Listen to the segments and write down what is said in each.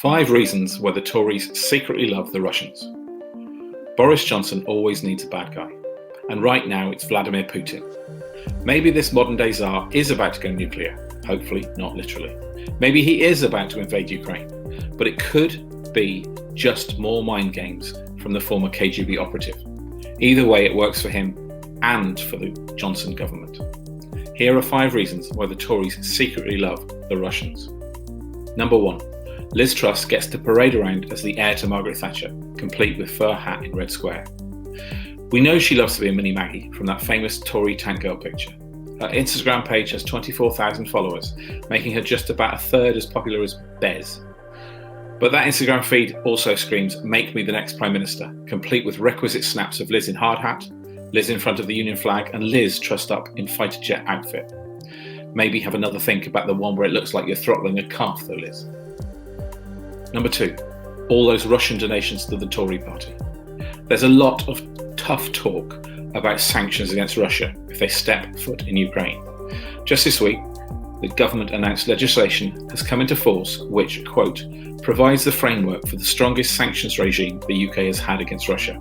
5 reasons why the Tories secretly love the Russians. Boris Johnson always needs a bad guy, and right now it's Vladimir Putin. Maybe this modern day Tsar is about to go nuclear, hopefully not literally. Maybe he is about to invade Ukraine, but it could be just more mind games from the former KGB operative. Either way, it works for him and for the Johnson government. Here are 5 reasons why the Tories secretly love the Russians. Number 1. Liz Truss gets to parade around as the heir to Margaret Thatcher, complete with fur hat in Red Square. We know she loves to be a mini Maggie from that famous Tory tank girl picture. Her Instagram page has 24,000 followers, making her just about a third as popular as Bez. But that Instagram feed also screams, "Make me the next Prime Minister," complete with requisite snaps of Liz in hard hat, Liz in front of the Union flag, and Liz trussed up in fighter jet outfit. Maybe have another think about the one where it looks like you're throttling a calf though, Liz. Number 2, all those Russian donations to the Tory party. There's a lot of tough talk about sanctions against Russia if they step foot in Ukraine. Just this week, the government announced legislation has come into force which, quote, provides the framework for the strongest sanctions regime the UK has had against Russia.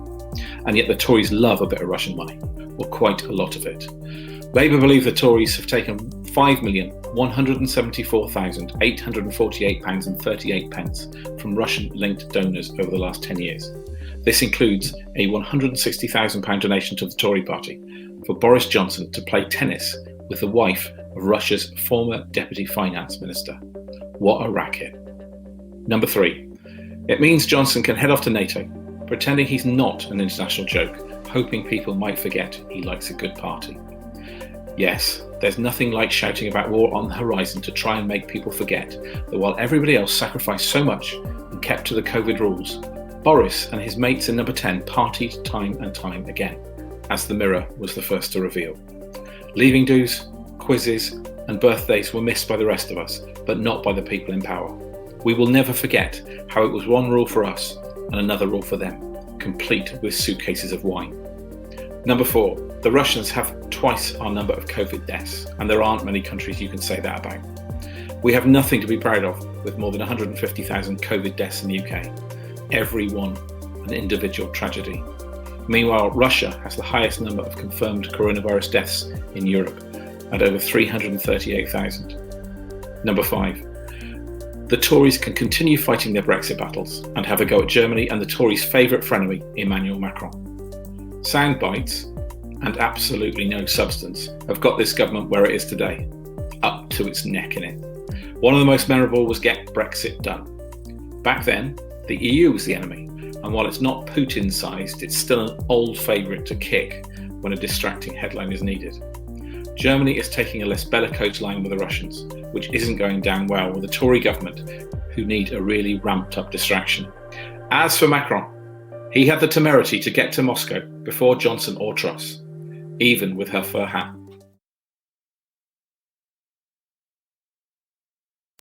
And yet the Tories love a bit of Russian money, or quite a lot of it. Labour believe the Tories have taken £5,174,848.38 from Russian-linked donors over the last 10 years. This includes a £160,000 donation to the Tory party for Boris Johnson to play tennis with the wife of Russia's former Deputy Finance Minister. What a racket. Number 3. It means Johnson can head off to Nato, pretending he's not an international joke, hoping people might forget he likes a good party. Yes, there's nothing like shouting about war on the horizon to try and make people forget that while everybody else sacrificed so much and kept to the COVID rules, Boris and his mates in number 10 partied time and time again, as the Mirror was the first to reveal. Leaving dues, quizzes and birthdays were missed by the rest of us, but not by the people in power. We will never forget how it was one rule for us and another rule for them, complete with suitcases of wine. Number 4, the Russians have twice our number of COVID deaths, and there aren't many countries you can say that about. We have nothing to be proud of with more than 150,000 COVID deaths in the UK, every one an individual tragedy. Meanwhile, Russia has the highest number of confirmed coronavirus deaths in Europe at over 338,000. Number 5, the Tories can continue fighting their Brexit battles and have a go at Germany and the Tories' favourite frenemy, Emmanuel Macron. Sound bites and absolutely no substance have got this government where it is today, up to its neck in it. One of the most memorable was Get Brexit Done. Back then, the EU was the enemy, and while it's not Putin-sized, it's still an old favourite to kick when a distracting headline is needed. Germany is taking a less bellicose line with the Russians, which isn't going down well with the Tory government, who need a really ramped-up distraction. As for Macron, he had the temerity to get to Moscow before Johnson or Truss, even with her fur hat.